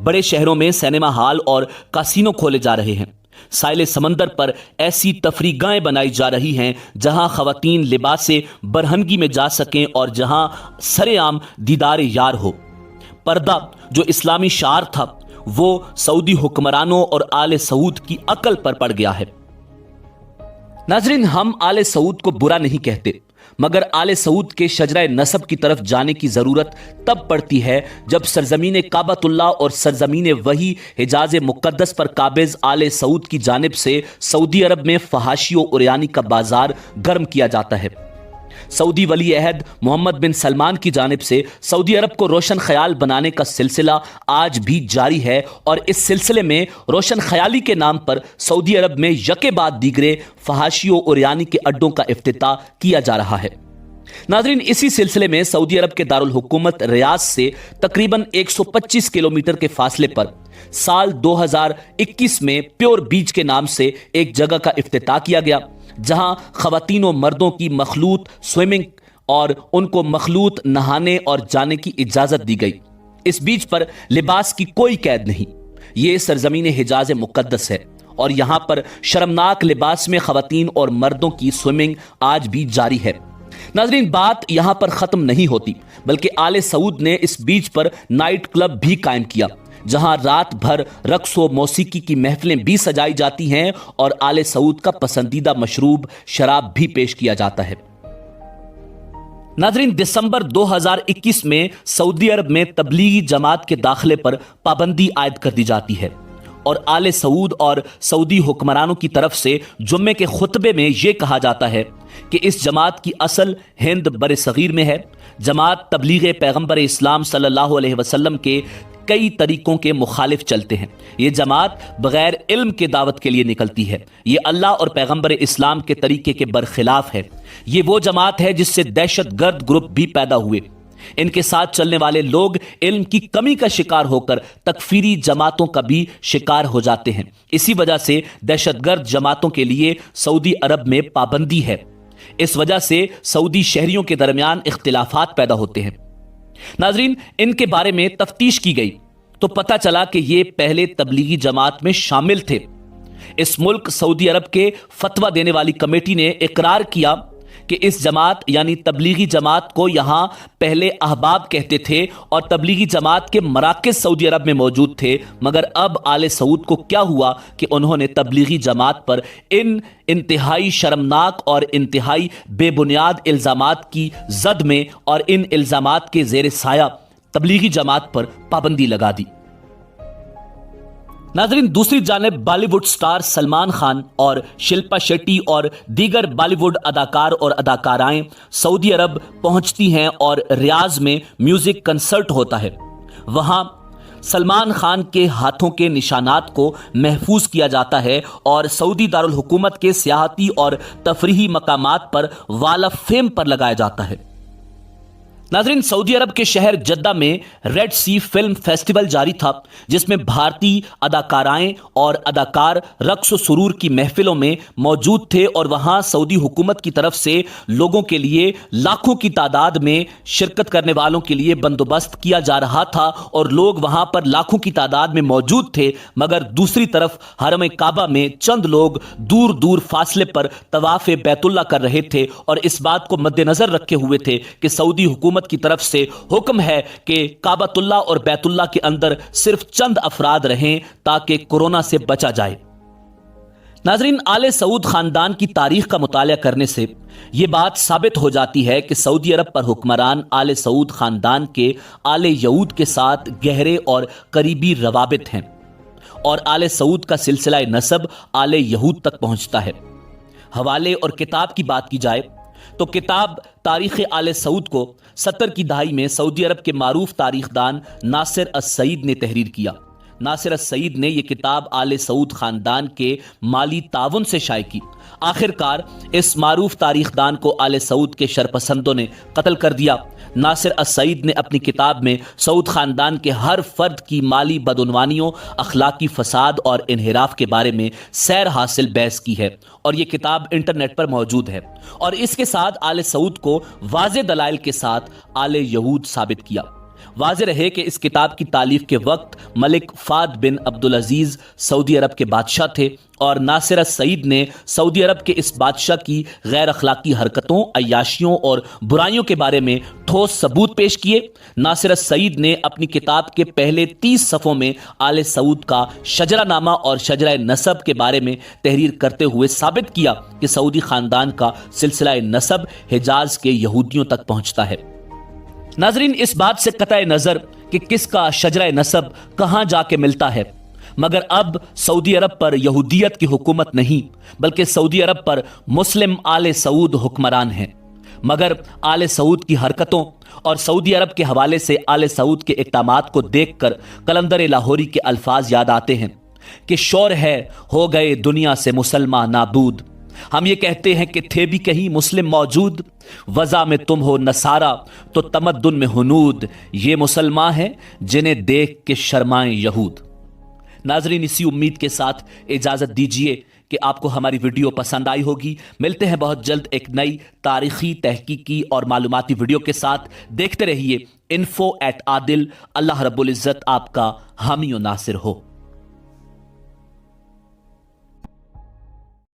بڑے شہروں میں سینما ہال اور کاسینو کھولے جا رہے ہیں۔ ساحل سمندر پر ایسی تفریح گاہیں بنائی جا رہی ہیں جہاں خواتین لباس برہنگی میں جا سکیں اور جہاں سر عام دیدار یار ہو۔ پردہ جو اسلامی شعار تھا وہ سعودی حکمرانوں اور آل سعود کی عقل پر پڑ گیا ہے۔ ناظرین، ہم آل سعود کو برا نہیں کہتے، مگر آل سعود کے شجرہ نسب کی طرف جانے کی ضرورت تب پڑتی ہے جب سرزمین کعبۃ اللہ اور سرزمین وحی حجاز مقدس پر قابض آل سعود کی جانب سے سعودی عرب میں فحاشی و عریانی کا بازار گرم کیا جاتا ہے۔ سعودی ولی عہد محمد بن سلمان کی جانب سے سعودی عرب کو روشن خیال بنانے کا سلسلہ آج بھی جاری ہے، اور اس سلسلے میں روشن خیالی کے نام پر سعودی عرب میں یکے بعد دیگرے فحاشی و عریانی کے اڈوں کا افتتاح کیا جا رہا ہے۔ ناظرین، اسی سلسلے میں سعودی عرب کے دارالحکومت ریاض سے تقریباً 125 کلومیٹر کے فاصلے پر سال 2021 میں پیور بیچ کے نام سے ایک جگہ کا افتتاح کیا گیا، جہاں خواتین و مردوں کی مخلوط سوئمنگ اور ان کو مخلوط نہانے اور جانے کی اجازت دی گئی۔ اس بیچ پر لباس کی کوئی قید نہیں۔ یہ سرزمین حجاز مقدس ہے اور یہاں پر شرمناک لباس میں خواتین اور مردوں کی سوئمنگ آج بھی جاری ہے۔ ناظرین، بات یہاں پر ختم نہیں ہوتی، بلکہ آل سعود نے اس بیچ پر نائٹ کلب بھی قائم کیا، جہاں رات بھر رقص و موسیقی کی محفلیں بھی سجائی جاتی ہیں اور آل سعود کا پسندیدہ مشروب شراب بھی پیش کیا جاتا ہے۔ ناظرین، دسمبر 2021 میں سعودی عرب میں تبلیغی جماعت کے داخلے پر پابندی عائد کر دی جاتی ہے، اور آل سعود اور سعودی حکمرانوں کی طرف سے جمعے کے خطبے میں یہ کہا جاتا ہے کہ اس جماعت کی اصل ہند بر صغیر میں ہے۔ جماعت تبلیغ پیغمبر اسلام صلی اللہ علیہ وسلم کے کئی طریقوں کے مخالف چلتے ہیں۔ یہ جماعت بغیر علم کے دعوت کے لیے نکلتی ہے۔ یہ اللہ اور پیغمبر اسلام کے طریقے کے برخلاف ہے۔ یہ وہ جماعت ہے جس سے دہشت گرد گروپ بھی پیدا ہوئے۔ ان کے ساتھ چلنے والے لوگ علم کی کمی کا شکار ہو کر تکفیری جماعتوں کا بھی شکار ہو جاتے ہیں۔ اسی وجہ سے دہشت گرد جماعتوں کے لیے سعودی عرب میں پابندی ہے۔ اس وجہ سے سعودی شہریوں کے درمیان اختلافات پیدا ہوتے ہیں۔ ناظرین، ان کے بارے میں تفتیش کی گئی تو پتہ چلا کہ یہ پہلے تبلیغی جماعت میں شامل تھے۔ اس ملک سعودی عرب کے فتویٰ دینے والی کمیٹی نے اقرار کیا کہ اس جماعت یعنی تبلیغی جماعت کو یہاں پہلے احباب کہتے تھے اور تبلیغی جماعت کے مراکز سعودی عرب میں موجود تھے، مگر اب آل سعود کو کیا ہوا کہ انہوں نے تبلیغی جماعت پر ان انتہائی شرمناک اور انتہائی بے بنیاد الزامات کی زد میں اور ان الزامات کے زیر سایہ تبلیغی جماعت پر پابندی لگا دی۔ ناظرین، دوسری جانب بالی ووڈ سٹار سلمان خان اور شلپا شیٹی اور دیگر بالی ووڈ اداکار اور اداکارائیں سعودی عرب پہنچتی ہیں اور ریاض میں میوزک کنسرٹ ہوتا ہے۔ وہاں سلمان خان کے ہاتھوں کے نشانات کو محفوظ کیا جاتا ہے اور سعودی دارالحکومت کے سیاحتی اور تفریحی مقامات پر وال آف فیم پر لگایا جاتا ہے۔ ناظرین، سعودی عرب کے شہر جدہ میں ریڈ سی فلم فیسٹیول جاری تھا، جس میں بھارتی اداکارائیں اور اداکار رقص و سرور کی محفلوں میں موجود تھے، اور وہاں سعودی حکومت کی طرف سے لوگوں کے لیے لاکھوں کی تعداد میں شرکت کرنے والوں کے لیے بندوبست کیا جا رہا تھا، اور لوگ وہاں پر لاکھوں کی تعداد میں موجود تھے، مگر دوسری طرف حرم کعبہ میں چند لوگ دور دور فاصلے پر طواف بیت اللہ کر رہے تھے، اور اس بات کو مد نظر رکھے ہوئے تھے کہ سعودی حکومت کی طرف سے حکم ہے کہ کعبۃ اللہ اور بیت اللہ کے اندر صرف چند افراد رہیں تاکہ کورونا سے بچا جائے۔ ناظرین، آل سعود خاندان کی تاریخ کا مطالعہ کرنے سے یہ بات ثابت ہو جاتی ہے کہ سعودی عرب پر حکمران آل سعود خاندان کے آل یہود کے ساتھ گہرے اور قریبی روابط ہیں، اور آل سعود کا سلسلہ نسب آل یہود تک پہنچتا ہے۔ حوالے اور کتاب کی بات کی جائے تو کتاب تاریخ آل سعود کو 70 کی دہائی میں سعودی عرب کے معروف تاریخ دان ناصر السعید نے تحریر کیا۔ ناصر السعید نے یہ کتاب آل سعود خاندان کے مالی تعاون سے شائع کی۔ آخر کار اس معروف تاریخ دان کو آل سعود کے شرپسندوں نے قتل کر دیا۔ ناصر السعید نے اپنی کتاب میں سعود خاندان کے ہر فرد کی مالی بدعنوانیوں، اخلاقی فساد اور انحراف کے بارے میں سیر حاصل بحث کی ہے، اور یہ کتاب انٹرنیٹ پر موجود ہے، اور اس کے ساتھ آل سعود کو واضح دلائل کے ساتھ آل یہود ثابت کیا۔ واضح رہے کہ اس کتاب کی تالیف کے وقت ملک فہد بن عبدالعزیز سعودی عرب کے بادشاہ تھے اور ناصر السعید نے سعودی عرب کے اس بادشاہ کی غیر اخلاقی حرکتوں، عیاشیوں اور برائیوں کے بارے میں ٹھوس ثبوت پیش کیے۔ ناصر السعید نے اپنی کتاب کے پہلے 30 صفحوں میں آل سعود کا شجرہ نامہ اور شجرہ نسب کے بارے میں تحریر کرتے ہوئے ثابت کیا کہ سعودی خاندان کا سلسلہ نسب حجاز کے یہودیوں تک پہنچتا ہے۔ ناظرین، اس بات سے قطع نظر کہ کس کا شجرہ نسب کہاں جا کے ملتا ہے، مگر اب سعودی عرب پر یہودیت کی حکومت نہیں بلکہ سعودی عرب پر مسلم آل سعود حکمران ہیں۔ مگر آل سعود کی حرکتوں اور سعودی عرب کے حوالے سے آل سعود کے اقدامات کو دیکھ کر قلندر لاہوری کے الفاظ یاد آتے ہیں کہ شور ہے ہو گئے دنیا سے مسلمان نابود، ہم یہ کہتے ہیں کہ تھے بھی کہیں مسلم موجود، وضع میں تم ہو نصارہ تو تمدن میں ہنود، یہ مسلمان ہیں جنہیں دیکھ کے شرمائیں یہود۔ ناظرین، اسی امید کے ساتھ اجازت دیجیے کہ آپ کو ہماری ویڈیو پسند آئی ہوگی۔ ملتے ہیں بہت جلد ایک نئی تاریخی، تحقیقی اور معلوماتی ویڈیو کے ساتھ۔ دیکھتے رہیے info@adil۔ اللہ رب العزت آپ کا حامی و ناصر ہو۔